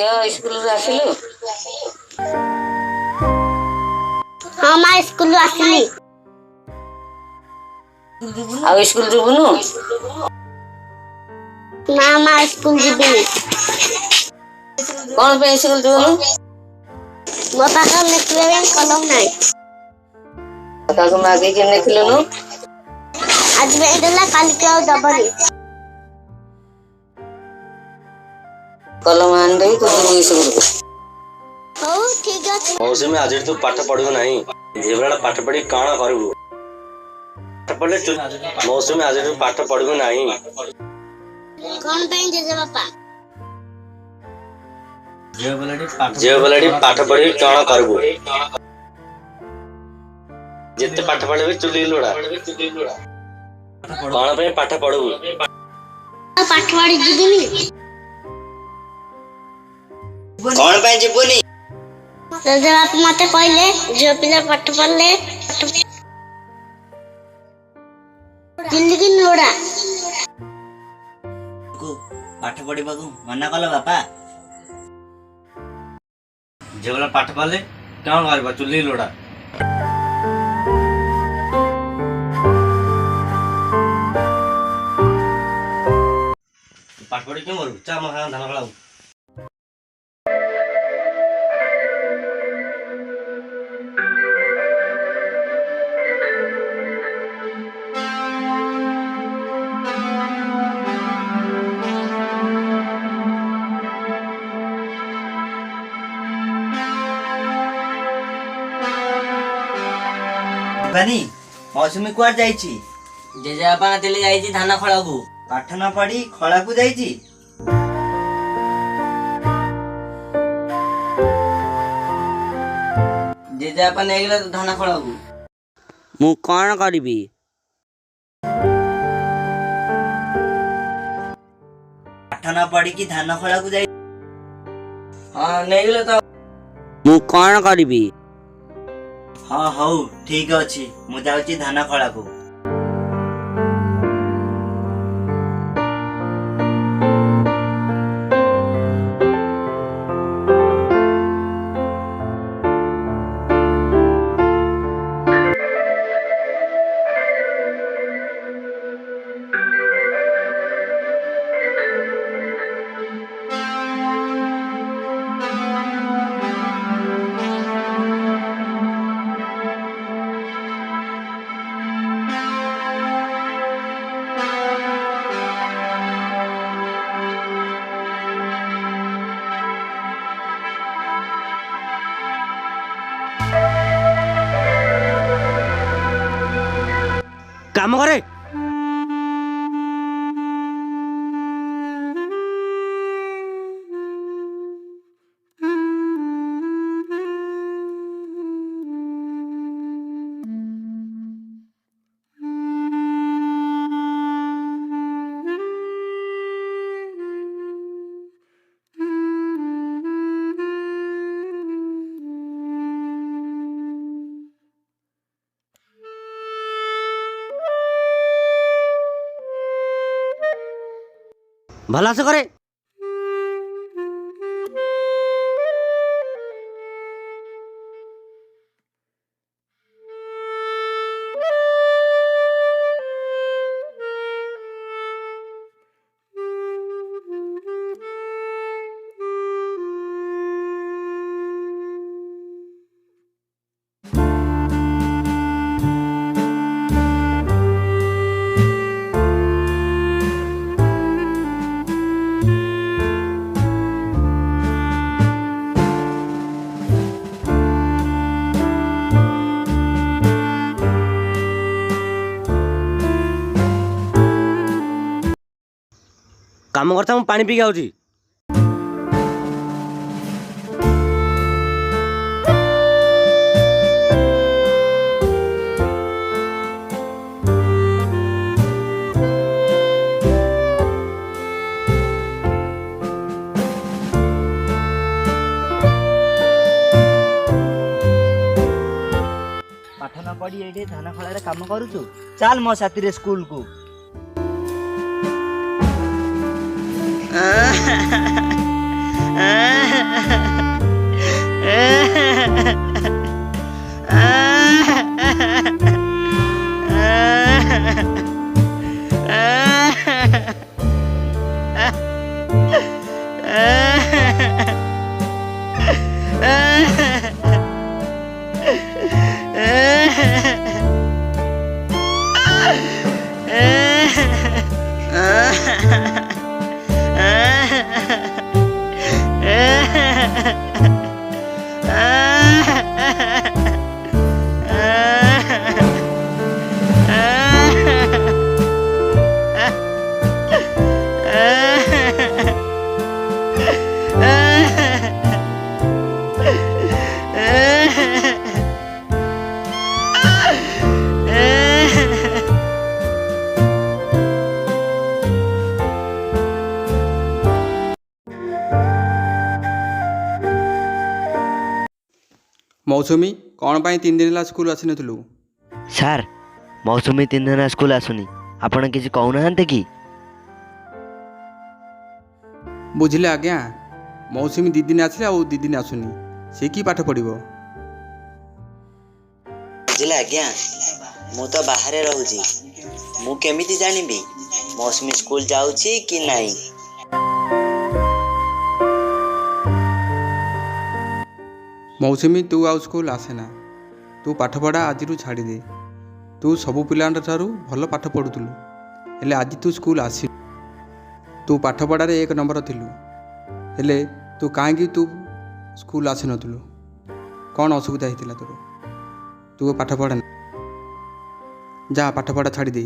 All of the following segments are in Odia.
झियो स्कूल आसिलु हाँ माँ स्कूल आसिली आ स्कूल जुबुनु ना माँ स्कूल जीविनी कौन पे स्कूल जुबुनु मो पाखा लेखिबा ପାଇଁ कलम नाही काका मागे के नेखिलुनु आज में देला काली के दबनी कलम आन देई तो स्कूल को हो ठीक अछि मौसी में आज तू पाठ पढ़बो नहीं जेबरा पाठ पढ़ी काना करबो पाठ पढ़ले मौसी में आज तू पाठ पढ़बो नहीं कौन ପାଇଁ जे बापा जेबलडी पाठ पढ़ी काना करबो जेते पाठ पढ़बे चुली लोड़ा काना पे पाठ पढ़बो पाठ पढ़ी जीविनी कौन पे जीवनी जे बापा मते कहले जो पिला पाठ पढ़ले जिंदगी लोड़ा को पाठ पढ़ा को मना कल बापा जेबला पाठ पढ़ले कौन करबा चुली लोड़ा पाठ पढ़ी क्यों करू चा मखा धान खलाऊ बनी मौसमी कुआर जाईची जेजेबापा तेले जाईची धान खळा को पाठ न पढ़ी खला को जाईची जेजेबापा नै गेला धान खळा को मु कौन करिबी पाठ न पढ़ी की धान खला को जाई हां नै गेला तो मु कौन करिबी हाँ हौ ठीक अछि मु जाउची धान खला को काम करे भला से करे काम करता हूँ पानी पी के आउची पाठ न पढ़ी एठी धान खला रे काम करूछु चल मो साथी रे स्कूल को Ah ମୌସୁମୀ କ'ଣ ପାଇଁ 3 ଦିନ ହେଲା ସ୍କୁଲ ଆସିନଥିଲୁ? ସାର୍ ମୌସୁମୀ 3 ଦିନ ସ୍କୁଲ ଆସୁନି, ଆପଣ କିଛି କହୁନାହାନ୍ତି କି? ବୁଝିଲେ ଆଜ୍ଞା, ମୌସୁମୀ 2 ଦିନ ଆସିଲେ ଆଉ 2 ଦିନ ଆସୁନି, ସେ କି ପାଠ ପଢ଼ିବ? ବୁଝିଲେ ଆଜ୍ଞା, ମୁଁ ତ ବାହାରେ ରହୁଛି, ମୁଁ କେମିତି ଜାଣିବି ମୌସୁମୀ ସ୍କୁଲ ଯାଉଛି କି ନାହିଁ? ମୌସୁମୀ ତୁ ଆଉ ସ୍କୁଲ ଆସେନା, ତୁ ପାଠପଢ଼ା ଆଜିରୁ ଛାଡ଼ିଦେ। ତୁ ସବୁ ପିଲାଙ୍କ ଠାରୁ ଭଲ ପାଠ ପଢ଼ୁଥିଲୁ, ହେଲେ ଆଜି ତୁ ସ୍କୁଲ ଆସିଲୁ। ତୁ ପାଠପଢ଼ାରେ 1 ନମ୍ବର ଥିଲୁ, ହେଲେ ତୁ କାହିଁକି ସ୍କୁଲ ଆସିନଥିଲୁ? କ'ଣ ଅସୁବିଧା ହେଇଥିଲା ତୋର? ତୁ ପାଠ ପଢ଼ା ନା, ଯା ପାଠପଢ଼ା ଛାଡ଼ିଦେ।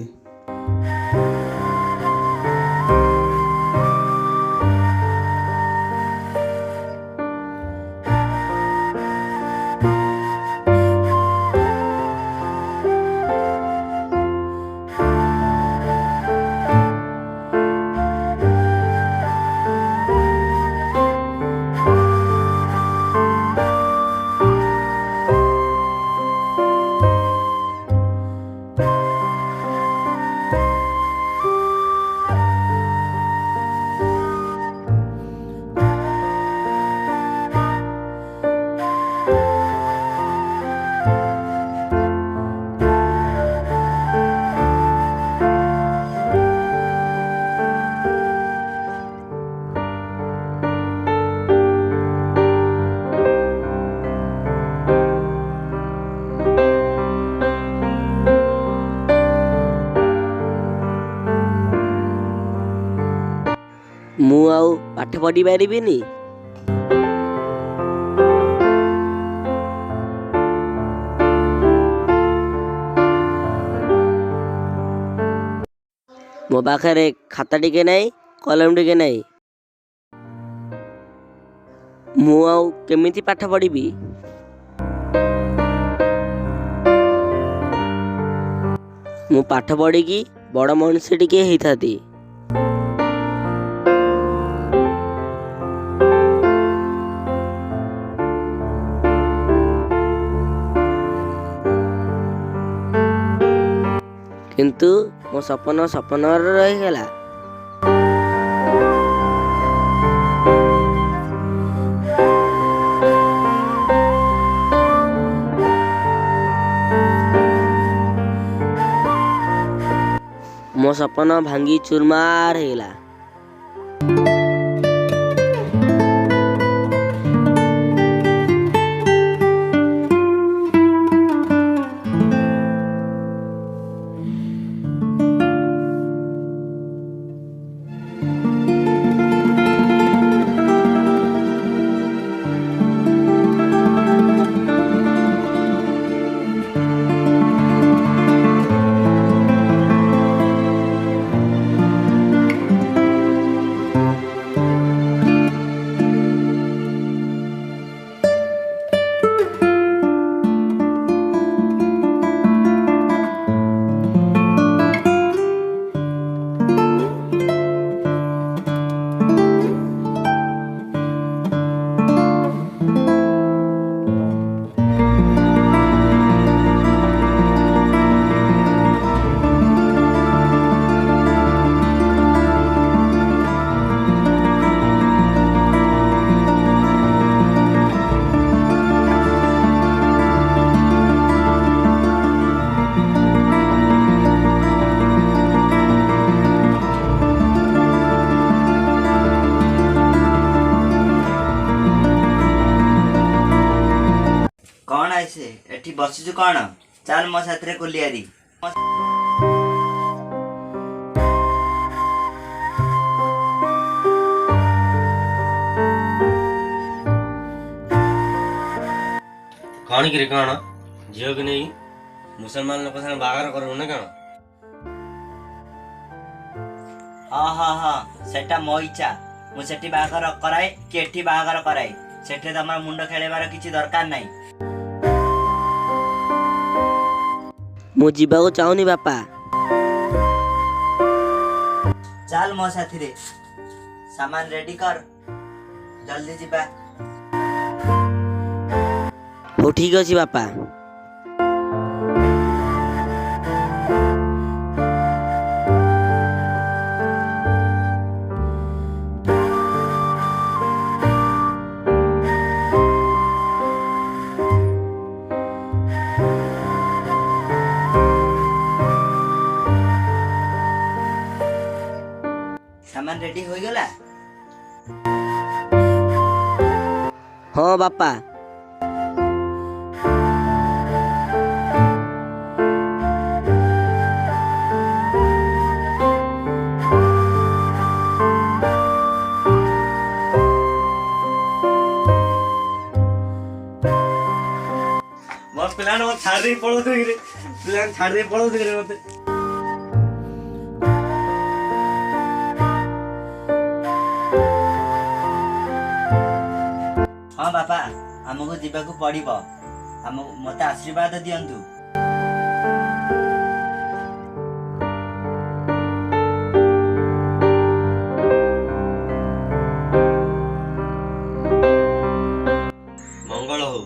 ମୁଁ ଆଉ ପାଠ ପଢ଼ି ପାରିବିନି? ମୋ ପାଖରେ ଖାତା ଟିକେ ନାହିଁ, କଲମ ଟିକେ ନାହିଁ, ମୁଁ ଆଉ କେମିତି ପାଠ ପଢ଼ିବି? ମୁଁ ପାଠ ପଢ଼ିକି ବଡ଼ ମଣିଷ ଟିକେ ହେଇଥାନ୍ତି। କିନ୍ତୁ ମୋ ସପନରେ ରହିଗଲା। ମୋ ସପନ ଭାଙ୍ଗି ଚୁରମାର ହେଇଗଲା। ଏଠି ବସିଛୁ କ'ଣ? ଚାଲ ମୋ ସାଥିରେ କୋଲିଆରି। କ'ଣ କିରେ କ'ଣ ଝିଅକୁ ନେଇକି ମୁସଲମାନ ଲୋକ ସାଙ୍ଗେ ବାହାଘର କରିବୁ ନା କ'ଣ? ହଁ ସେଟା ମୋ ଇଚ୍ଛା। ମୁଁ ସେଠି ବାହାଘର କରାଏ କି ଏଠି ବାହାଘର କରାଏ, ସେଠି ତମର ମୁଣ୍ଡ ଖେଳେଇବାର କିଛି ଦରକାର ନାହିଁ। ମୁଁ ଯିବାକୁ ଚାହୁଁନି ବାପା। ଚାଲ ମୋ ସାଥିରେ, ସାମାନ ରେଡି କର, ଜଲ୍ଦି ଯିବା। ହଉ ଠିକ ଅଛି ବାପା। ସାମାନ ରେଡି ହୋଇଗଲା? ହଁ ବାପା। ମୋ ପିଲାମାନେ ମୋତେ ଛାଡ଼ି ଦେଇ ପଳଉଥିବେ କିରେ, ପିଲାମାନେ ଛାଡ଼ି ଦେଇ ପଳଉଥିବେ କିରେ ମୋତେ। ହଁ ବାପା, ଆମକୁ ଯିବାକୁ ପଡ଼ିବ। ମୋତେ ଆଶୀର୍ବାଦ ଦିଅନ୍ତୁ। ମଙ୍ଗଳ ହଉ।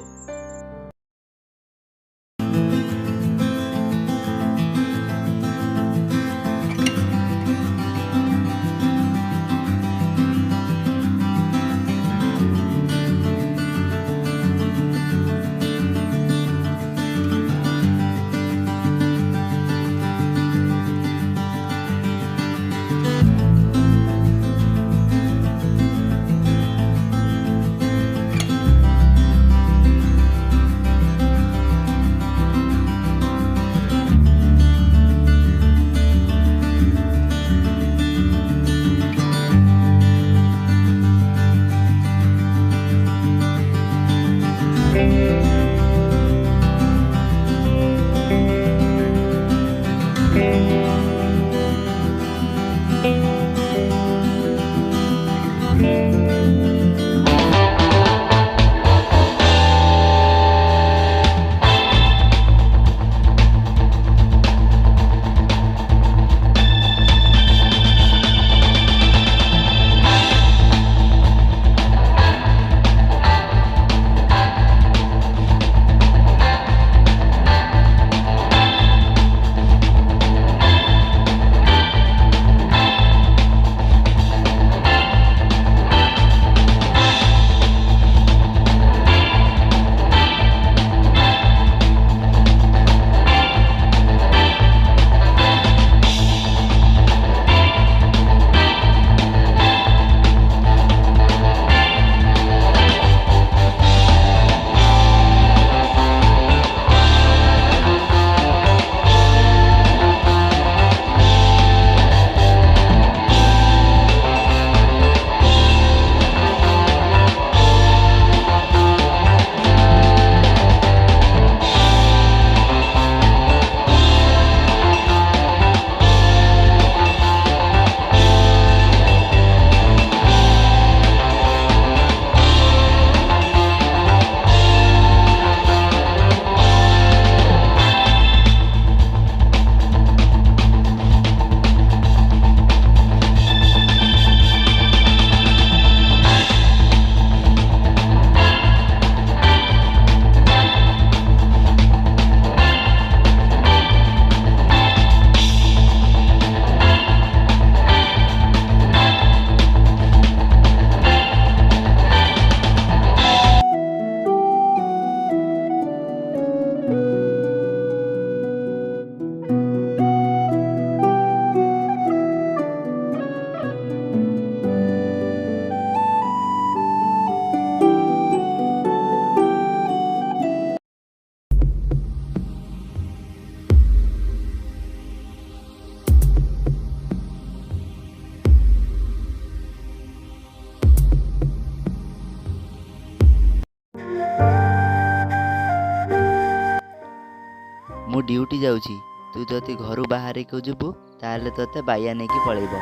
ड्यूटी जाऊँगी तू जदि घर बाहर को जीवु ताहले तोते बाया नहीं कि पलैब।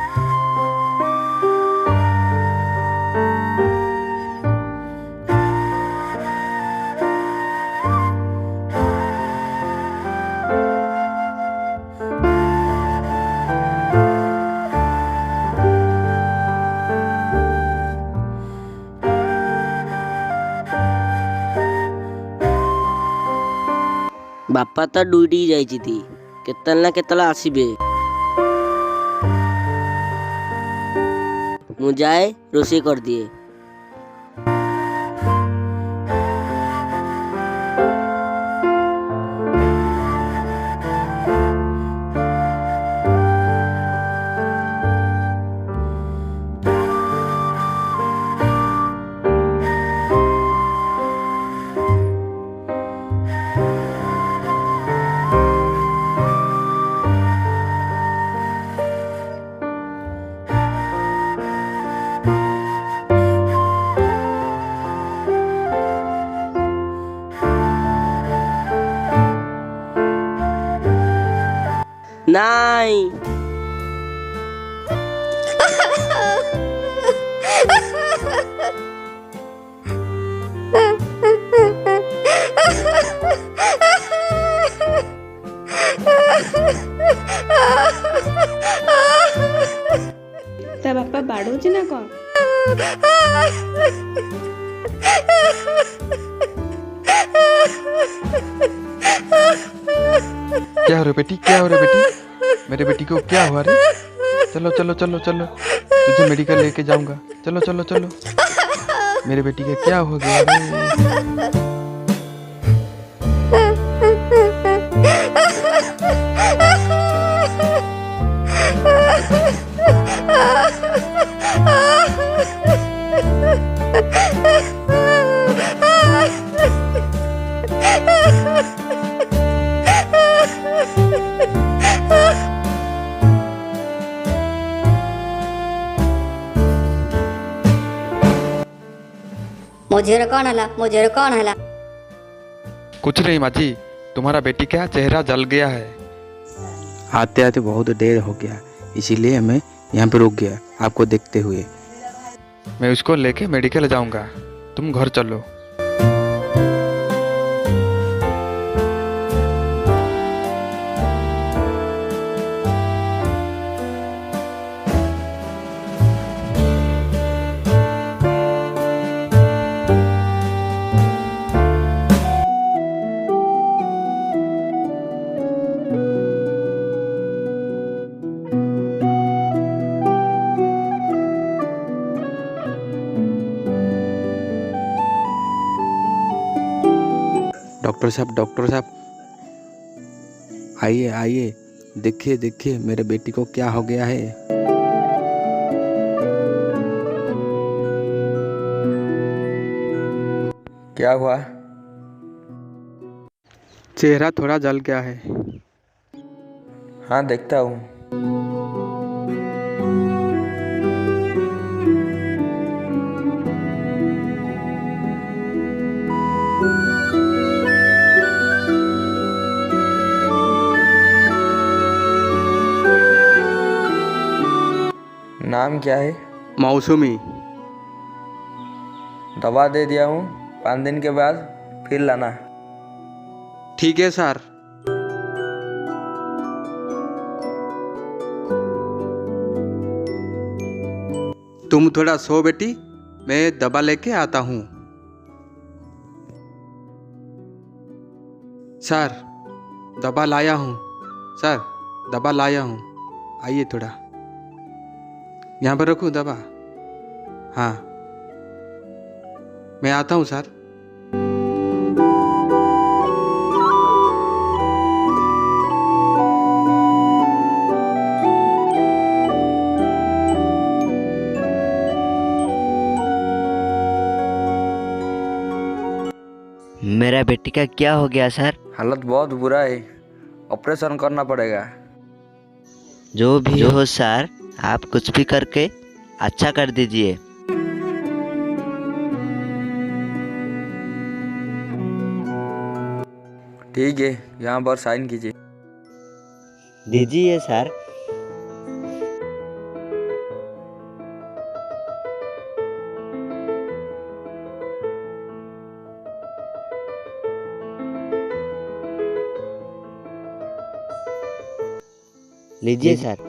ବାପା ତ ଡ୍ୟୁଟି ଯାଇଛନ୍ତି, କେତେବେଳେ ନା କେତେବେଳେ ଆସିବେ। ମୁଁ ଯାଏ ରୋଷେଇ କରିଦିଏ। ନାଇଁ ତା ବାପା ବାଡଉଛି ନା କଣ? क्या हो रे बेटी, क्या हो रे बेटी, मेरे बेटी को क्या हुआ रे? चलो चलो चलो चलो, तुझे मेडिकल लेके जाऊंगा। चलो चलो चलो, मेरे बेटी का क्या हो गया रे? ମୋ ଝିଅର କଣ ହେଲା? ମୋ ଝିଅର କଣ ହେଲା? कुछ नहीं माँ जी, तुम्हारा बेटी का चेहरा जल गया है। आते आते बहुत देर हो गया, इसीलिए मैं यहाँ पे रुक गया आपको देखते हुए। मैं उसको लेके मेडिकल जाऊंगा, तुम घर चलो। डॉक्टर साहब आइए आइए, देखिए देखिए मेरे बेटी को क्या हो गया है। क्या हुआ? चेहरा थोड़ा जल गया है। हाँ देखता हूँ। नाम क्या है? मौसमी। दवा दे दिया हूँ, 5 दिन के बाद फिर लाना। ठीक है सर। तुम थोड़ा सो बेटी, मैं दवा लेके आता हूँ। सर दवा लाया हूँ, सर दवा लाया हूँ, आइए थोड़ा। यहाँ पर रखूँ दवा? हाँ मैं आता हूँ सर। मेरा बेटी का क्या हो गया सर? हालत बहुत बुरा है, ऑपरेशन करना पड़ेगा। जो भी हो सर, आप कुछ भी करके अच्छा कर दीजिए। ठीक है, यहाँ पर साइन कीजिए। दीजिए सर। लीजिए सर।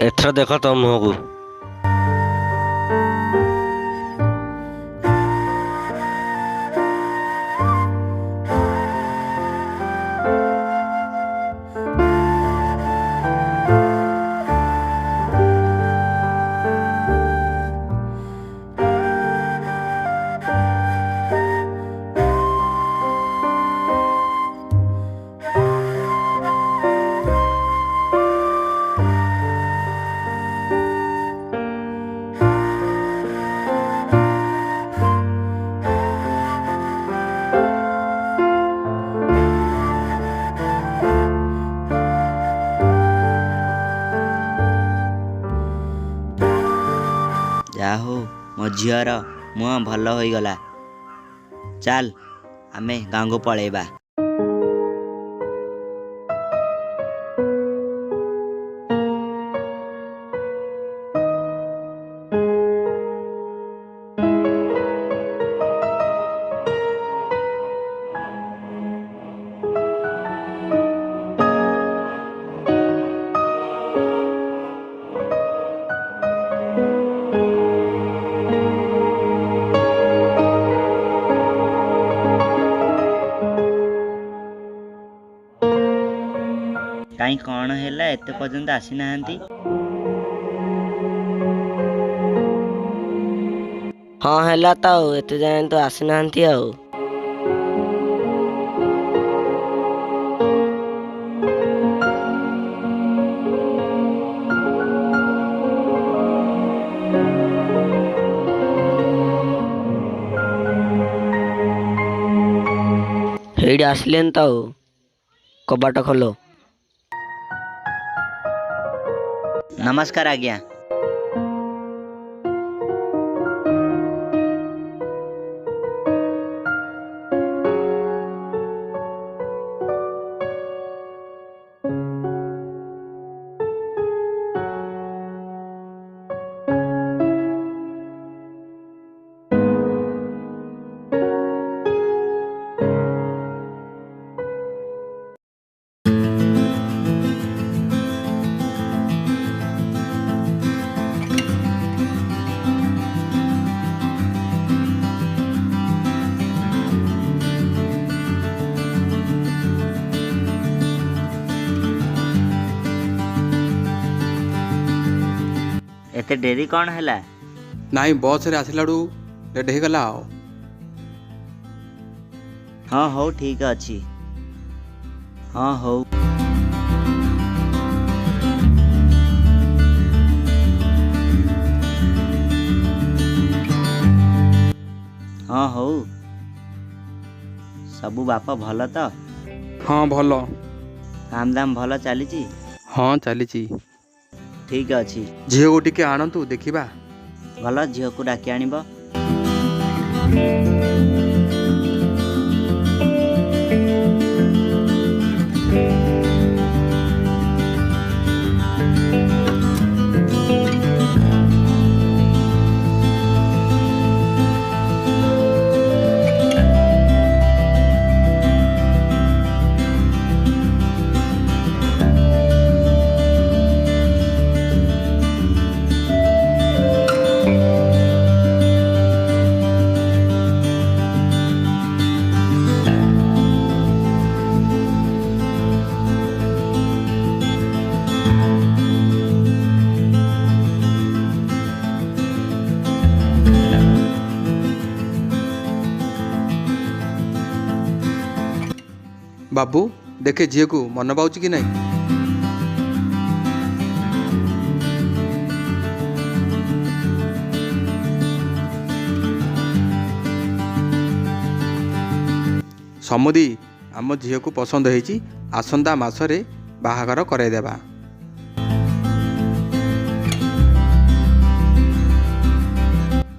ଏଥର ଦେଖ ତମ ମୁହଁକୁ। ଯାହା ହଉ ମୋ ଝିଅର ମୁହଁ ଭଲ ହୋଇଗଲା। ଚାଲ ଆମେ ଗାଁକୁ ପଳେଇବା। କାଇଁ କ'ଣ ହେଲା ଏତେ ପର୍ଯ୍ୟନ୍ତ ଆସିନାହାନ୍ତି? ହଁ ହେଲା ତ ଆଉ, ଏତେ ଯାଏଁ ତ ଆସିନାହାନ୍ତି ଆଉ। ସେଇଠି ଆସିଲେନି ତ ଆଉ, କବାଟ ଖୋଲ। ନମସ୍କାର ଆଜ୍ଞା। ଏତେ ଡେରି କ'ଣ ହେଲା? ନାଇଁ ବସ୍ରେ ଆସିଲାଠୁ ଲେଟ୍ ହେଇଗଲା ଆଉ। ହଁ ହଉ ଠିକ୍ ଅଛି। ହଁ ହଉ। ହଁ ହଉ। ସବୁ ବାପ ଭଲ ତ? ହଁ ଭଲ। କାମ ଦାମ ଭଲ ଚାଲିଛି? ହଁ ଚାଲିଛି। ଠିକ୍ ଅଛି। ଝିଅକୁ ଟିକେ ଆଣନ୍ତୁ ଦେଖିବା। ଭଲ, ଝିଅକୁ ଡାକି ଆଣିବ। ବାବୁ ଦେଖେ ଝିଅକୁ ମନ ପାଉଛି କି ନାହିଁ। ସମୁଦି ଆମ ଝିଅକୁ ପସନ୍ଦ ହେଇଛି, ଆସନ୍ତା ମାସରେ ବାହାଘର କରାଇଦେବା।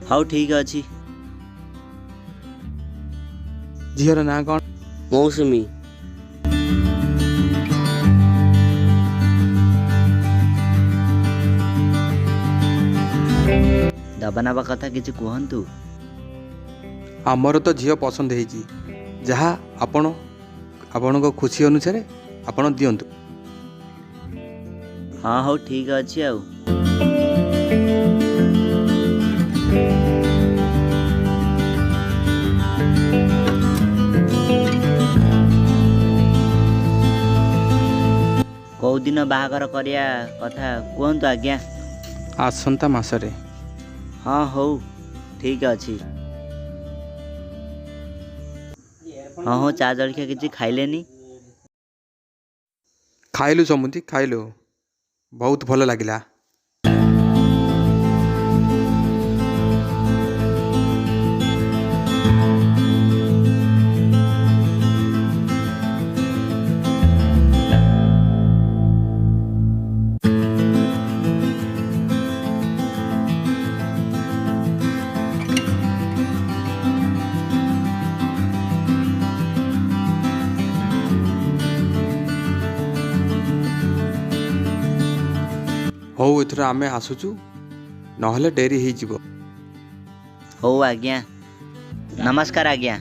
ହଉ ଠିକ୍ ଅଛି। ଝିଅର ନାଁ କ'ଣ? ମୌସୁମୀ। ଦବା ନେବା କଥା କିଛି କୁହନ୍ତୁ। ଆମର ତ ଝିଅ ପସନ୍ଦ ହେଇଛି, ଯାହା ଆପଣଙ୍କ ଖୁସି ଅନୁସାରେ ଆପଣ ଦିଅନ୍ତୁ। ହଁ ହଉ ଠିକ୍ ଅଛି ଆଉ। କେଉଁଦିନ ବାହାଘର କରିବା କଥା କୁହନ୍ତୁ ଆଜ୍ଞା। ଆସନ୍ତା ମାସରେ। ହଁ ହଉ ଠିକ୍ ଅଛି। ହଁ ହଉ ଚା ଜଳଖିଆ କିଛି ଖାଇଲେନି? ଖାଇଲୁ ସମୁଦି ଖାଇଲୁ, ବହୁତ ଭଲ ଲାଗିଲା। ହଉ ଏଥର ଆମେ ଆସୁଛୁ, ନହେଲେ ଡେରି ହେଇଯିବ। ହଉ ଆଜ୍ଞା, ନମସ୍କାର ଆଜ୍ଞା।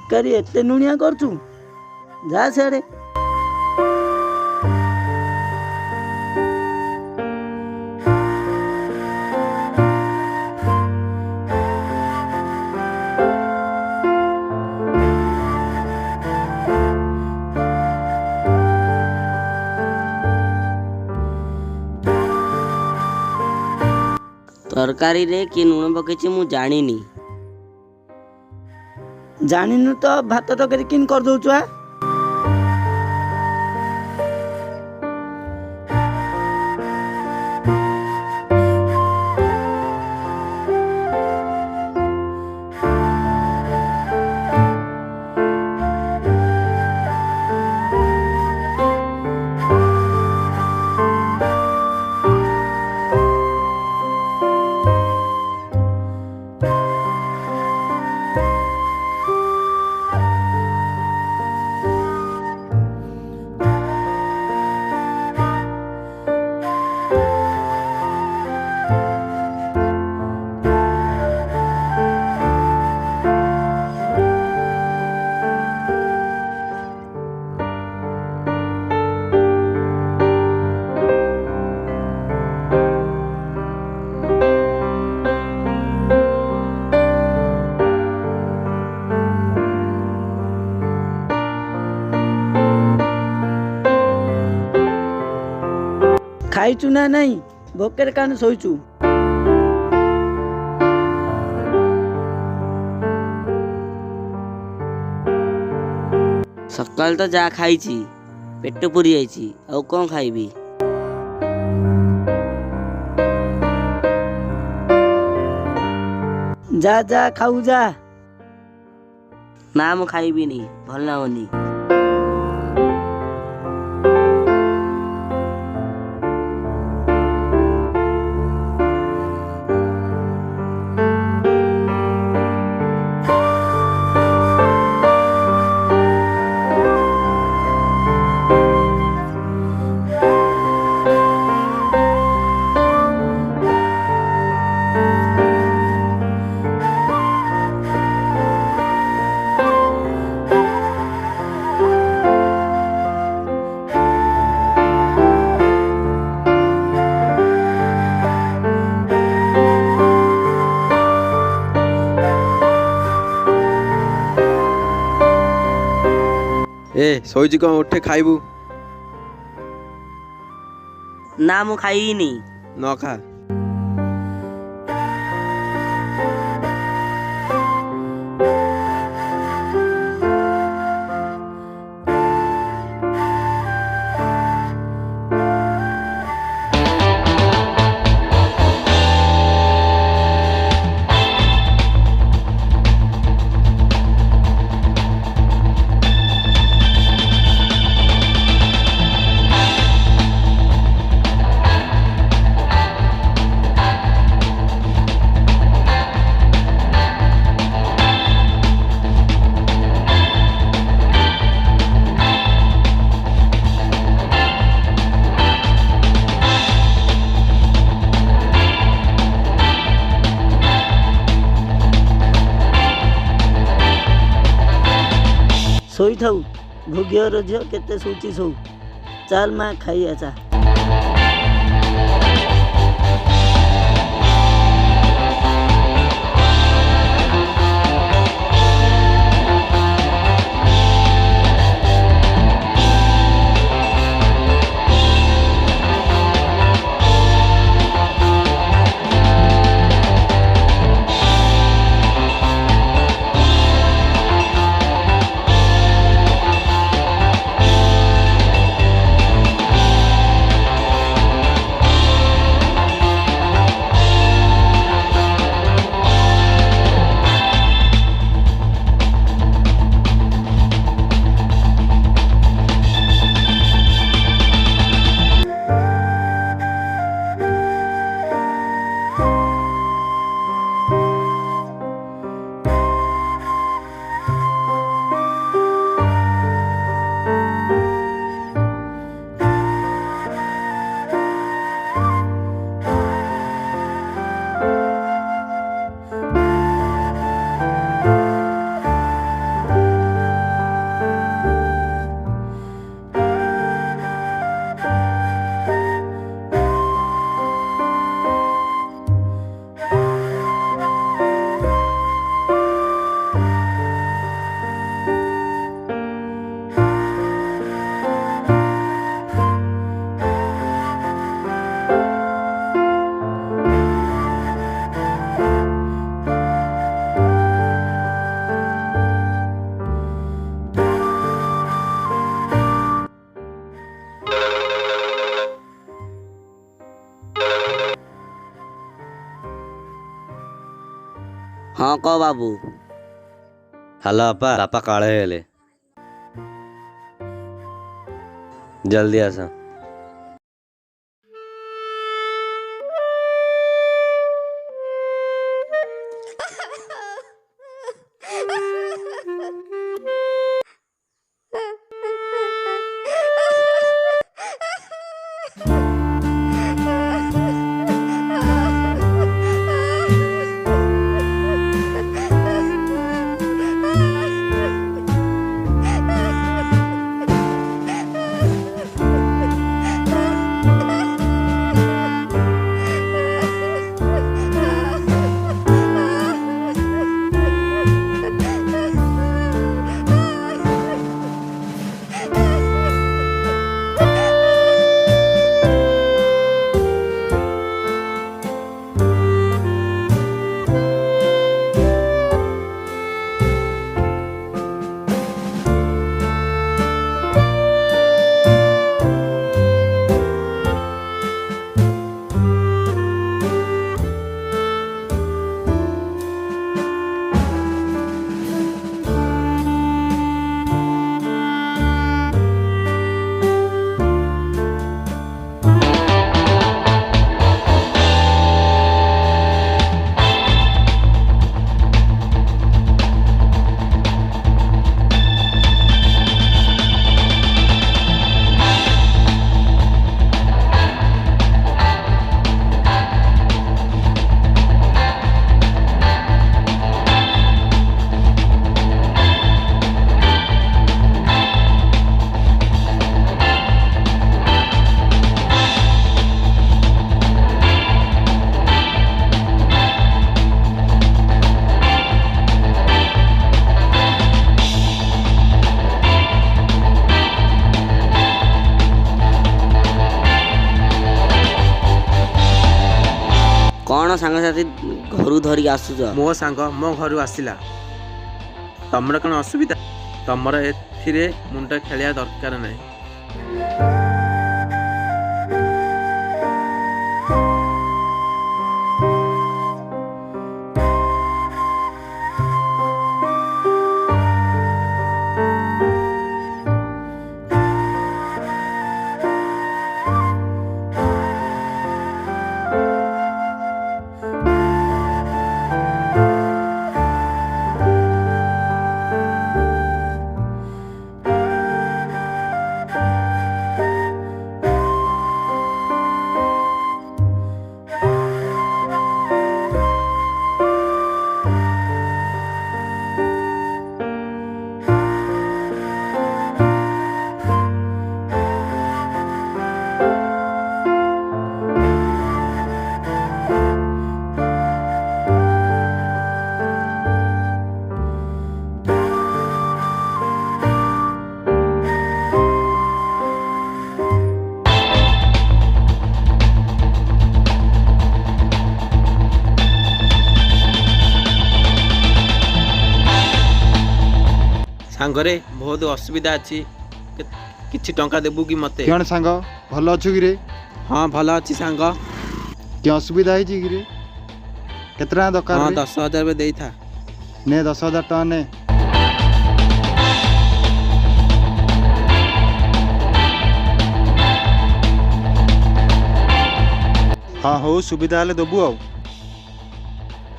ତରକାରୀ ଏତେ ଲୁଣିଆ କରୁଛୁ, ଯା ସିଆଡ଼େ। ତରକାରୀରେ କିଏ ଲୁଣ ପକେଇଛି ମୁଁ ଜାଣିନି। ଜାଣିନୁ ତ ଭାତ ତରକାରୀ କିନ୍ କରିଦଉଛୁ? ଖାଇଛୁ ନା ନାଇଁ? ଭୋକରେ କାଣ ଶୋଇଛୁ? ସକାଳେ ତ ଯାହା ଖାଇଛି, ପେଟ ପୁରି ଯାଇଛି, ଆଉ କ'ଣ ଖାଇବି? ଯା ଯା ଖାଉ ଯା। ନା ମୁଁ ଖାଇବିନି, ଭଲ ଲାଗୁନି। ଏ ଶୋଇଛି କ'ଣ? ଉଠେ ଖାଇବୁ। ନା ମୁଁ ଖାଇବିନି। ନ ଖା। ଶୋଇଥାଉ, ଭୋଗିଅର ଝିଅ କେତେ ଶୋଇଛି ଶୋଉ। ଚାଲ ମା ଖାଇ ଆସା। ହଁ କହ ବାବୁ। ହ୍ୟାଲୋ ବାପା, ବାପା କାଳେ ହେଲେ, ଜଲ୍ଦି ଆସ। କ'ଣ ସାଙ୍ଗସାଥି ଘରୁ ଧରିକି ଆସୁଛ? ମୋ ସାଙ୍ଗ ମୋ ଘରୁ ଆସିଲା। ତମର କ'ଣ ଅସୁବିଧା? ତମର ଏଥିରେ ମୁଣ୍ଡ ଖେଳିବା ଦରକାର ନାହିଁ। ସାଙ୍ଗରେ ବହୁତ ଅସୁବିଧା ଅଛି, କିଛି ଟଙ୍କା ଦେବୁ କି ମୋତେ? କ'ଣ ସାଙ୍ଗ ଭଲ ଅଛୁ କିରେ? ହଁ ଭଲ ଅଛି ସାଙ୍ଗ। କି ଅସୁବିଧା ହେଇଛି କିରେ? କେତେ ଟଙ୍କା ଦରକାର? ହଁ 10,000 ଦେଇଥା। ନେ 10,000 ଟଙ୍କା ନେ। ହଁ ହଉ, ସୁବିଧା ହେଲେ ଦେବୁ ଆଉ।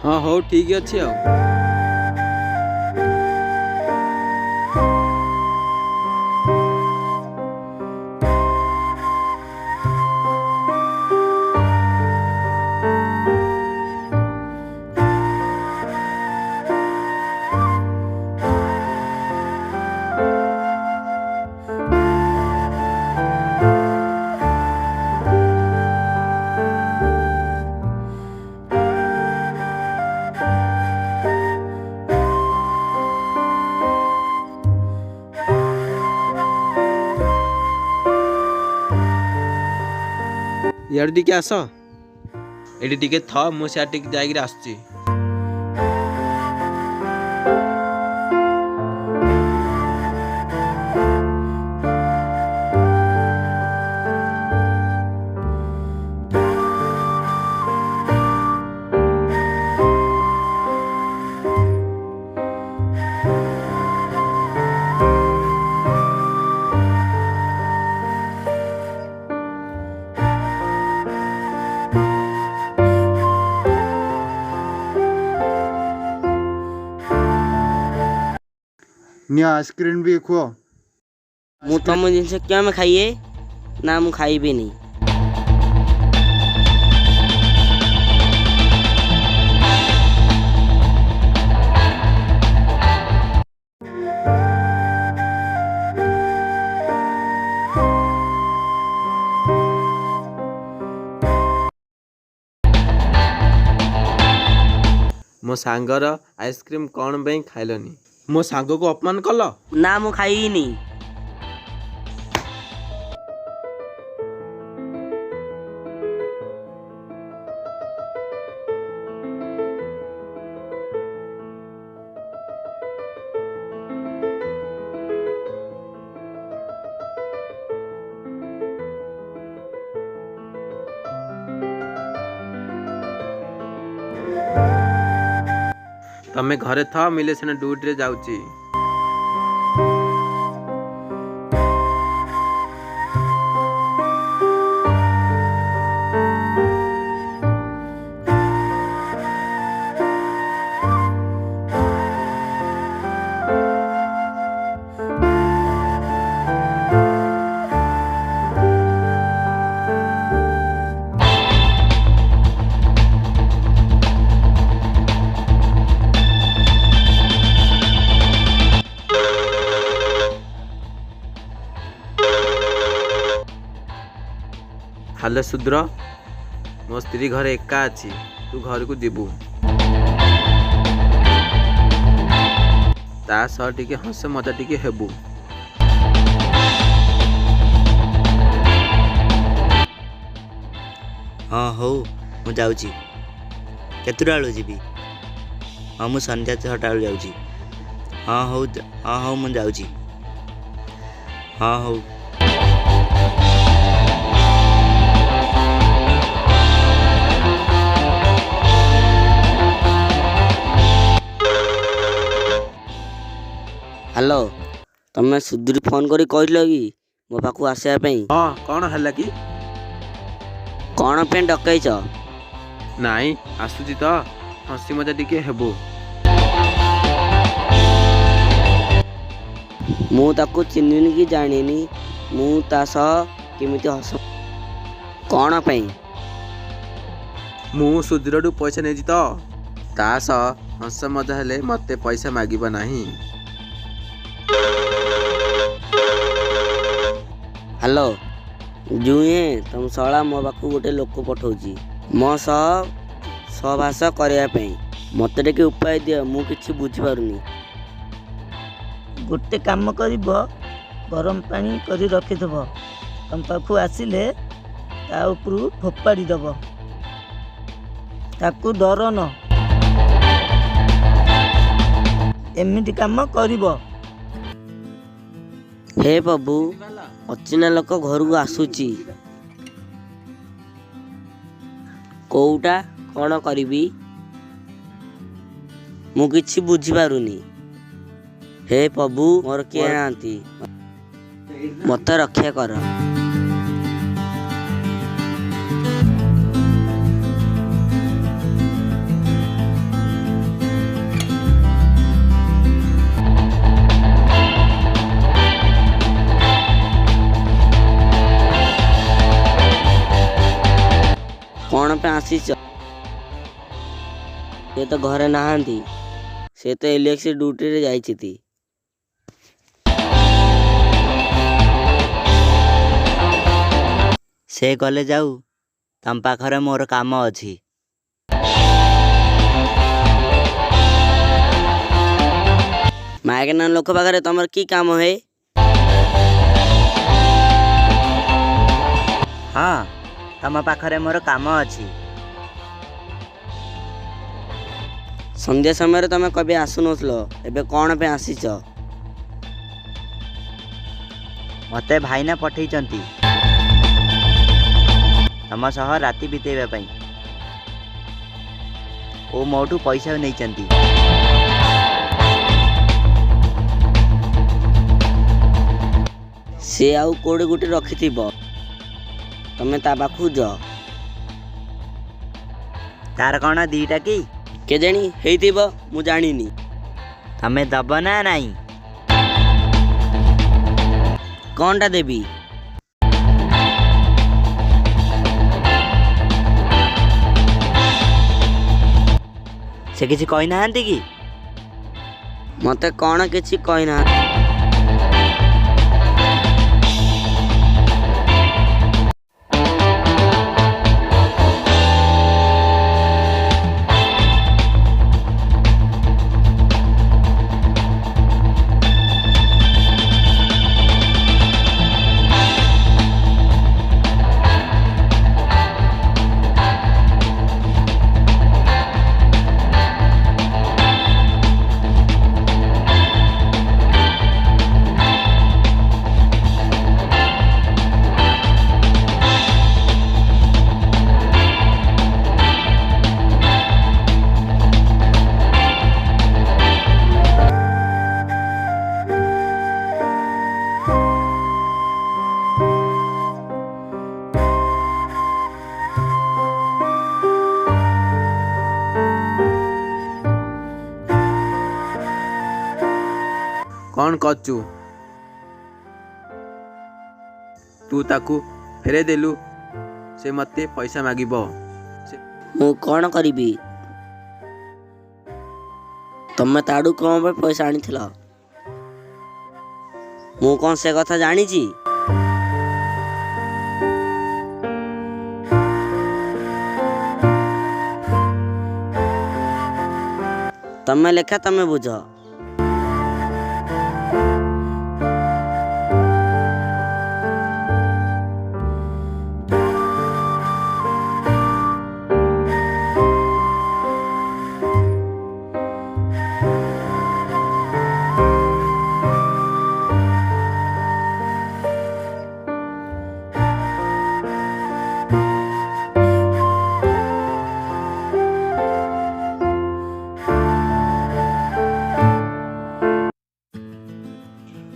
ହଁ ହଉ ଠିକ୍ ଅଛି ଆଉ। ଇଆଡ଼େ ଟିକେ ଆସ, ଏଠି ଟିକେ ଥ, ମୁଁ ସିଆଡ଼େ ଟିକେ ଯାଇକିରି ଆସୁଛି। ନିଅ ଆଇସ୍କ୍ରିମ୍ ବି ଖୁଅ। ମୁଁ ତମ ଜିନିଷ କେବେ ଖାଇଏ? ନା ମୁଁ ଖାଇବିନି। ମୋ ସାଙ୍ଗର ଆଇସ୍କ୍ରିମ୍ କ'ଣ ପାଇଁ ଖାଇଲନି? ମୋ ସାଙ୍ଗକୁ ଅପମାନ କଲ? ନା ମୁଁ ଖାଇବିନି। ତମେ ଘରେ ଥାଅ, ମିଲେ ସିନା ଡ୍ୟୁଟିରେ ଯାଉଛି। ହ୍ୟାଲୋ ଶୁଦ୍ର, ମୋ ସ୍ତ୍ରୀ ଘରେ ଏକା ଅଛି, ତୁ ଘରକୁ ଯିବୁ। ତା ସହ ଟିକେ ହସ ମଜା ଟିକେ ହେବୁ। ହଁ ହଉ, ମୁଁ ଯାଉଛି। କେତେଟା ବେଳୁ ଯିବି? ହଁ ମୁଁ ସନ୍ଧ୍ୟା 6ଟା ବେଳୁ ଯାଉଛି। ହଁ ହଉ ମୁଁ ଯାଉଛି। ହଁ ହଉ। ହ୍ୟାଲୋ, ତମେ ସୁଧୀର ଫୋନ୍ କରି କହିଲ କି ମୋ ପାଖକୁ ଆସିବା ପାଇଁ? ହଁ, କ'ଣ ହେଲା କି? କ'ଣ ପାଇଁ ଡକେଇଛ? ନାଇଁ, ଆସୁଛି ତ, ହସି ମଜା ଟିକେ ହେବୁ। ମୁଁ ତାକୁ ଚିହ୍ନିନି କି ଜାଣିନି, ମୁଁ ତା ସହ କେମିତି ହସ? କ'ଣ ପାଇଁ? ମୁଁ ସୁଧୀରଠୁ ପଇସା ନେଇଛି ତ, ତା ସହ ହସ ମଜା ହେଲେ ମୋତେ ପଇସା ମାଗିବ ନାହିଁ। ହ୍ୟାଲୋ ଜୁଏ, ତମ ଶଳା ମୋ ପାଖକୁ ଗୋଟେ ଲୋକ ପଠଉଛି ମୋ ସହ ସହବାସ କରିବା ପାଇଁ। ମୋତେ ଟିକେ ଉପାୟ ଦିଅ, ମୁଁ କିଛି ବୁଝିପାରୁନି। ଗୋଟେ କାମ କରିବ, ଗରମ ପାଣି କରି ରଖିଦେବ, ତମ ପାଖକୁ ଆସିଲେ ତା ଉପରୁ ଫୋପାଡ଼ି ଦେବ। ତାକୁ ଡରନ, ଏମିତି କାମ କରିବ। ହେ ପ୍ରଭୁ, ଅଚିହ୍ନା ଲୋକ ଘରକୁ ଆସୁଛି। କୋଉଟା କ'ଣ କରିବି ମୁଁ କିଛି ବୁଝିପାରୁନି। ହେ ପ୍ରଭୁ, ମୋର କିଏ ନାହାନ୍ତି, ମୋତେ ରକ୍ଷା କର। କ'ଣ ପାଇଁ ଆସିଛ? ସେ ତ ଘରେ ନାହାନ୍ତି, ସେ ତ ଇଲେକ୍ଟ୍ରି ଡ୍ୟୁଟିରେ ଯାଇଛନ୍ତି। ସେ ଗଲେ ଯାଉ, ତମ ପାଖରେ ମୋର କାମ ଅଛି। ମାଇକିନା ଲୋକ ପାଖରେ ତମର କି କାମ ହେ? ହଁ, ତମ ପାଖରେ ମୋର କାମ ଅଛି। ସନ୍ଧ୍ୟା ସମୟରେ ତମେ କେବେ ଆସୁନଥିଲ, ଏବେ କ'ଣ ପାଇଁ ଆସିଛ? ମୋତେ ଭାଇନା ପଠେଇଛନ୍ତି ତମ ସହ ରାତି ବିତେଇବା ପାଇଁ, ଓ ମୋଠୁ ପଇସା ନେଇଛନ୍ତି। ସେ ଆଉ କୋଉଠି ଗୋଟେ ରଖିଥିବ, ତମେ ତା ପାଖକୁ ଯାଅ। ତାର କ'ଣ ଦିଟା କି? କେଜାଣି, ହେଇଥିବ, ମୁଁ ଜାଣିନି। ତମେ ଦବ ନା ନାଇଁ? କ'ଣଟା ଦେବି? ସେ କିଛି କହିନାହାନ୍ତି କି? ମୋତେ କ'ଣ କିଛି କହିନାହାନ୍ତି। କ'ଣ କରୁଛୁ? ତୁ ତାକୁ ଫେରେଇ ଦେଲୁ, ସେ ମୋତେ ପଇସା ମାଗିବ। ମୁଁ କ'ଣ କରିବି? ତମେ ତାଠୁ କ'ଣ ପାଇଁ ପଇସା ଆଣିଥିଲ? ମୁଁ କ'ଣ ସେ କଥା ଜାଣିଛି? ତମେ ଲେଖା ତମେ ବୁଝ।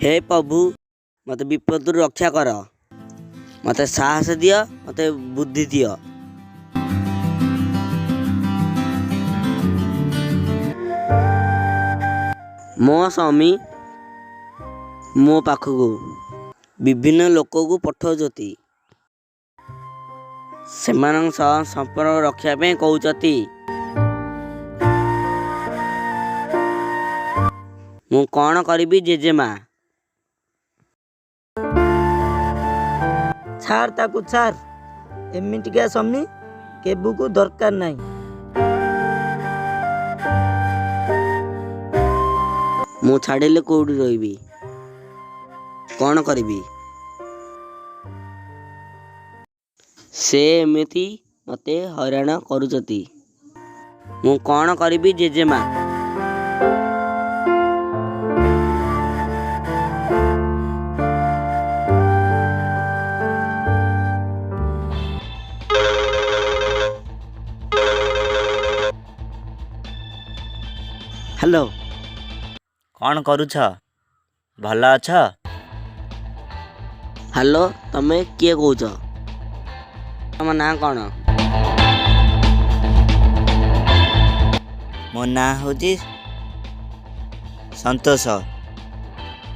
हे प्रभु, ମୋତେ ବିପଦରୁ ରକ୍ଷା କର। ମୋତେ ସାହସ ଦିଅ, ମୋତେ ବୁଦ୍ଧି ଦିଅ। ମୋ ସ୍ୱାମୀ ମୋ ପାଖକୁ ବିଭିନ୍ନ ଲୋକକୁ ପଠାଉଛନ୍ତି। ସେମାନଙ୍କ ସହ ସମ୍ପର୍କ ରଖିବା ପାଇଁ କହୁଛନ୍ତି। ମୁଁ କ'ଣ କରିବି ଜେଜେମା? ଛାଡ଼ ତାକୁ ଛାଡ଼। ଏମିତିକା ସ୍ୱାମୀ କେବୁକୁ ଦରକାର ନାହିଁ। ମୁଁ ଛାଡ଼ିଲେ କେଉଁଠି ରହିବି? କ'ଣ କରିବି? ସେ ଏମିତି ମୋତେ ହଇରାଣ କରୁଛନ୍ତି। ମୁଁ କ'ଣ କରିବି ଜେଜେମା? ହ୍ୟାଲୋ, କ'ଣ କରୁଛ? ଭଲ ଅଛ? ହ୍ୟାଲୋ, ତମେ କିଏ କହୁଛ? ତମ ନାଁ କ'ଣ? ମୋ ନାଁ ହେଉଛି ସନ୍ତୋଷ।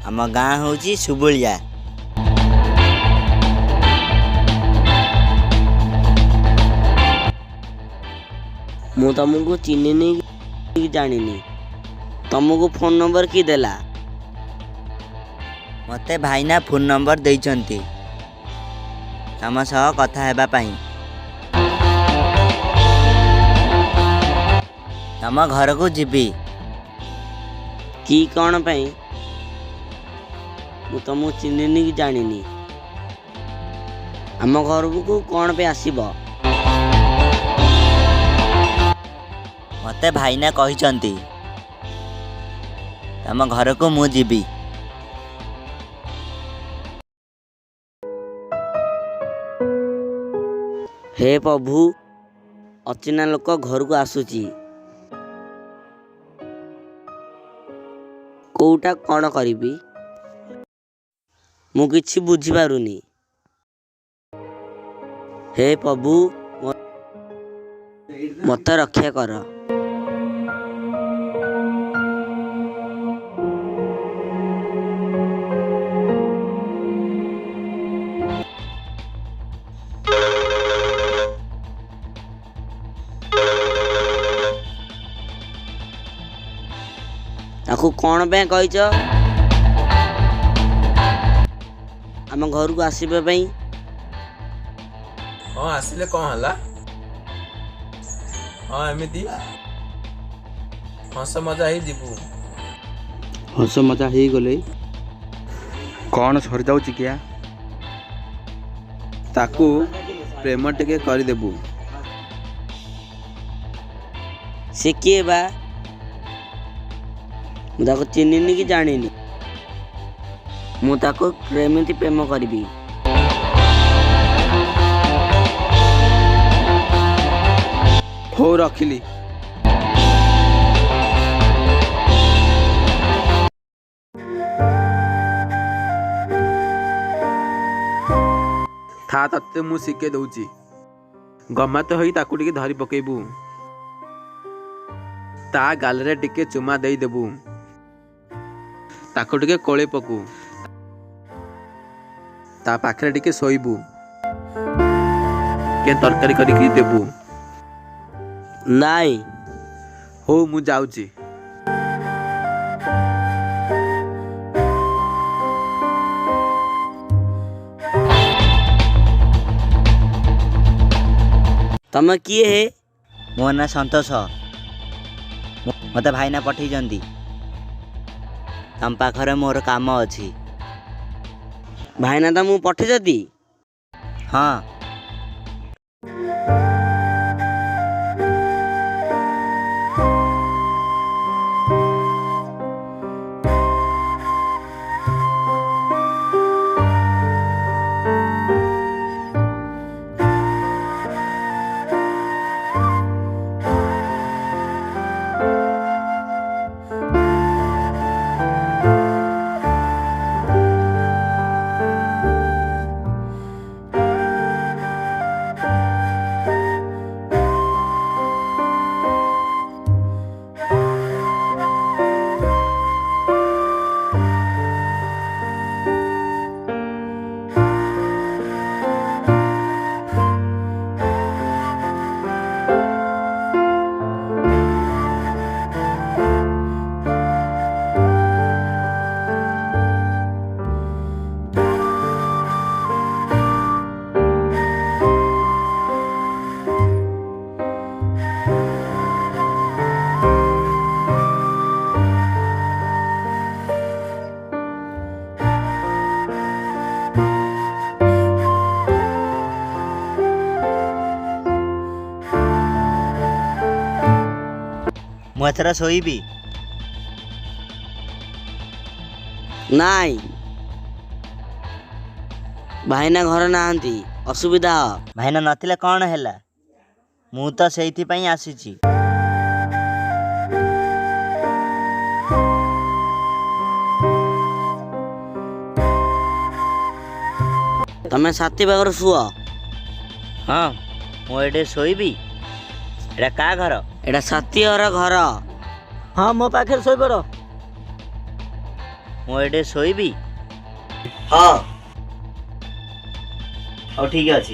ଆମ ଗାଁ ହେଉଛି ସୁବୁଳିଆ। ମୁଁ ତମକୁ ଚିହ୍ନିନି କି ଜାଣିନି। ତମକୁ ଫୋନ୍ ନମ୍ବର କିଏ ଦେଲା? ମୋତେ ଭାଇନା ଫୋନ୍ ନମ୍ବର ଦେଇଛନ୍ତି ତମ ସହ କଥା ହେବା ପାଇଁ। ତମ ଘରକୁ ଯିବି। କି କ'ଣ ପାଇଁ? ମୁଁ ତମକୁ ଚିହ୍ନିନି କି ଜାଣିନି। ଆମ ଘରକୁ କ'ଣ ପାଇଁ ଆସିବ? ମୋତେ ଭାଇନା କହିଛନ୍ତି ତମ ଘରକୁ ମୁଁ ଯିବି। ହେ ପ୍ରଭୁ, ଅଚିହ୍ନା ଲୋକ ଘରକୁ ଆସୁଛି। କୋଉଟା କ'ଣ କରିବି? ମୁଁ କିଛି ବୁଝିପାରୁନି। ହେ ପ୍ରଭୁ, ମୋତେ ରକ୍ଷା କର। ତାକୁ କ'ଣ ପାଇଁ କହିଛ ଆମ ଘରକୁ ଆସିବା ପାଇଁ? ହଁ ଆସିଲେ କ'ଣ ହେଲା? ହଁ ଏମିତି ହସ ମଜା ହେଇ ଯିବୁ। ହସ ମଜା ହେଇଗଲେ କ'ଣ ସରିଯାଉଛି କିଆ? ତାକୁ ପ୍ରେମ ଟିକେ କରିଦେବୁ। ସେ କିଏ ବା? ମୁଁ ତାକୁ ଚିହ୍ନିନି କି ଜାଣିନି। ମୁଁ ତାକୁ କେମିତି ପ୍ରେମ କରିବି? ହଉ ରଖିଲି। ଥା ତତେ ମୁଁ ଶିଖେଇ ଦଉଛି। ଗମାତ ହୋଇ ତାକୁ ଟିକେ ଧରି ପକେଇବୁ। ତା ଗାଲରେ ଟିକେ ଚୁମା ଦେଇଦେବୁ। ତାକୁ ଟିକେ କୋଳେଇ ପକଉ। ତା ପାଖରେ ଟିକେ ଶୋଇବୁ। ଟିକେ ତରକାରୀ କରିକି ଦେବୁ। ନାଇଁ। ହଉ ମୁଁ ଯାଉଛି। ତମେ କିଏ ହେ? ମୋ ନାଁ ସନ୍ତୋଷ। ମୋତେ ଭାଇନା ପଠେଇଛନ୍ତି। ତମ ପାଖରେ ମୋର କାମ ଅଛି। ଭାଇନା ତ ମୁଁ ପଠେଇଛନ୍ତି? ହଁ। ମୁଁ ଏଥର ଶୋଇବି। ନାଇଁ, ଭାଇନା ଘର ନାହାନ୍ତି। ଅସୁବିଧା। ଭାଇନା ନଥିଲେ କ'ଣ ହେଲା? ମୁଁ ତ ସେଇଥିପାଇଁ ଆସିଛି। ତମେ ସାଥୀ ପାଖରେ ଶୁଅ। ହଁ, ମୁଁ ଏଠି ଶୋଇବି। ଏଇଟା କାହା ଘର? ଏଇଟା ସାଥୀ ଘର। ହଁ, ମୋ ପାଖରେ ଶୋଇପଡ଼। ମୁଁ ଏଠି ଶୋଇବି? ହଁ। ହଉ ଠିକ୍ ଅଛି।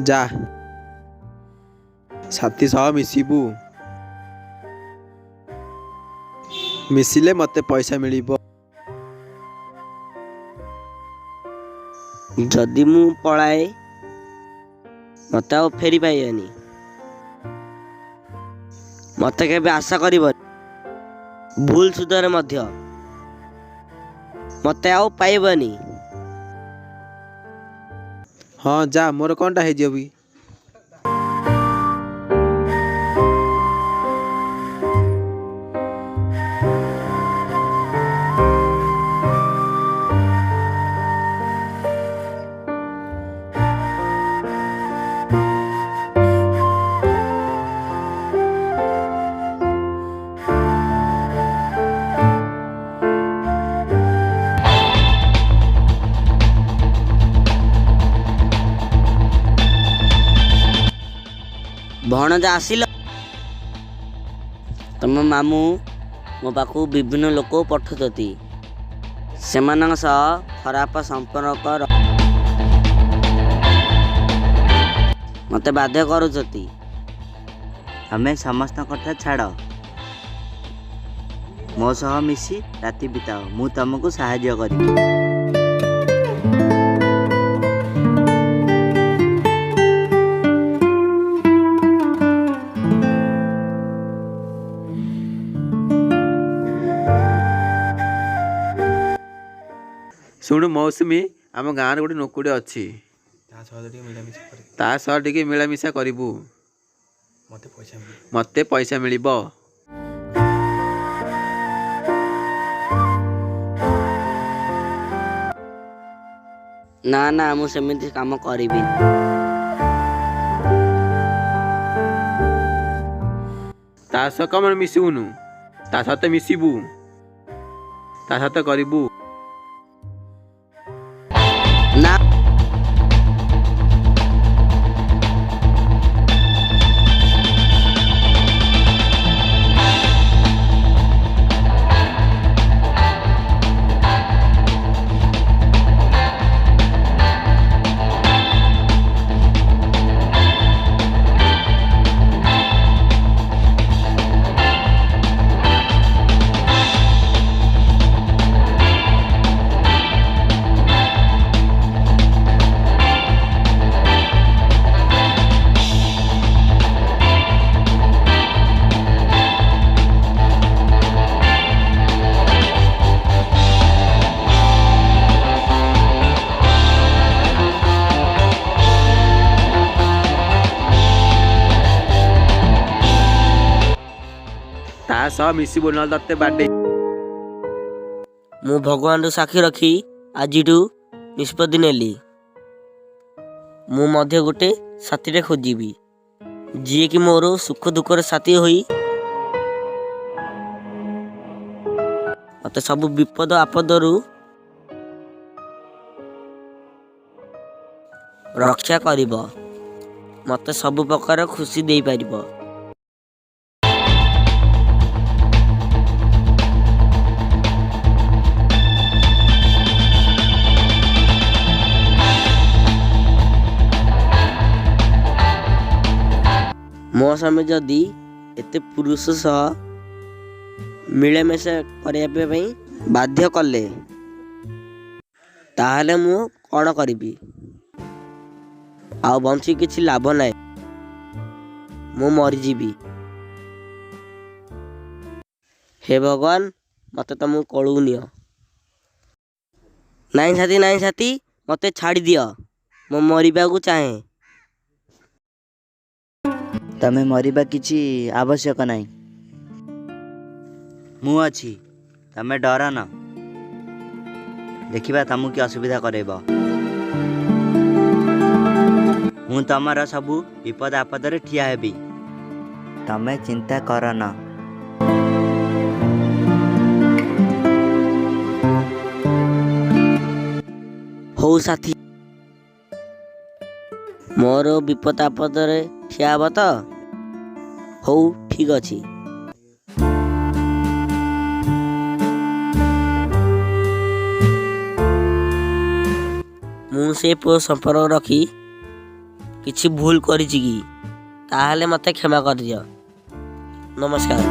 ଯା ସାଥୀ ସହ ମିଶିବୁ। ମିଶିଲେ ମୋତେ ପଇସା ମିଳିବ। ଯଦି ମୁଁ ପଳାଏ ମୋତେ ଆଉ ଫେରି ପାଇବନି। ମୋତେ କେବେ ଆଶା କରିବନି। ଭୁଲ ସୁଧରେ ମଧ୍ୟ ମୋତେ ଆଉ ପାଇବନି। ହଁ ଯା, ମୋର କ'ଣଟା ହେଇଯିବ ବି? ଭଣଜା ଆସିଲ? ତମ ମାମୁଁ ମୋ ପାଖକୁ ବିଭିନ୍ନ ଲୋକ ପଠାଉଛନ୍ତି। ସେମାନଙ୍କ ସହ ଖରାପ ସମ୍ପର୍କ ମୋତେ ବାଧ୍ୟ କରୁଛନ୍ତି। ତମେ ସମସ୍ତଙ୍କ କଥା ଛାଡ଼, ମୋ ସହ ମିଶି ରାତି ବିତାଅ। ମୁଁ ତମକୁ ସାହାଯ୍ୟ କରିବି। ଶୁଣୁ ମୌସୁମୀ, ଆମ ଗାଁରେ ଗୋଟେ ନୋକୁଟେ ଅଛି, ତା ସହ ଟିକେ ମିଳାମିଶା କରିବୁ। ମୋତେ ପଇସା ମିଳିବ। ନା ନା, ମୁଁ ସେମିତି କାମ କରିବିନି। ତା ସହ କଣ ମିଶିବୁନୁ? ତା ସହିତ ମିଶିବୁ, ତା ସହିତ କରିବୁ। ନା, ତା ସହ ମିଶିବୁ, ନହେଲେ ତତେ ବାଡ଼େଇ। ମୁଁ ଭଗବାନଙ୍କୁ ସାକ୍ଷୀ ରଖି ଆଜିଠୁ ନିଷ୍ପତ୍ତି ନେଲି। ମୁଁ ମଧ୍ୟ ଗୋଟେ ସାଥୀଟେ ଖୋଜିବି, ଯିଏକି ମୋର ସୁଖ ଦୁଃଖର ସାଥୀ ହୋଇ ମୋତେ ସବୁ ବିପଦ ଆପଦରୁ ରକ୍ଷା କରିବ, ମୋତେ ସବୁ ପ୍ରକାର ଖୁସି ଦେଇପାରିବ। ମୋ ସ୍ୱାମୀ ଯଦି ଏତେ ପୁରୁଷ ସହ ମିଳାମିଶା କରିବା ପାଇଁ ବାଧ୍ୟ କଲେ, ତାହେଲେ ମୁଁ କ'ଣ କରିବି? ଆଉ ବଞ୍ଚି କିଛି ଲାଭ ନାହିଁ, ମୁଁ ମରିଯିବି। ହେ ଭଗବାନ, ମୋତେ ତମକୁ କୋଳକୁ ନିଅ। ନାଇଁ ସାଥୀ, ମୋତେ ଛାଡ଼ିଦିଅ, ମୁଁ ମରିବାକୁ ଚାହେଁ। ତମେ ମରିବା କିଛି ଆବଶ୍ୟକ ନାହିଁ। ମୁଁ ଅଛି, ତମେ ଡରନ। ଦେଖିବା ତମକୁ କି ଅସୁବିଧା କରେଇବ। ମୁଁ ତମର ସବୁ ବିପଦ ଆପଦରେ ଠିଆ ହେବି। ତମେ ଚିନ୍ତା କରନ। ହଉ ସାଥୀ, ମୋର ବିପଦ ଆପଦରେ ଠିଆ ହବ ତ? ହଉ ଠିକ୍ ଅଛି। ମୁଁ ସେ ପୁଅ ସମ୍ପର୍କ ରଖି କିଛି ଭୁଲ କରିଛି କି? ତାହେଲେ ମୋତେ କ୍ଷମା କରିଦିଅ। ନମସ୍କାର।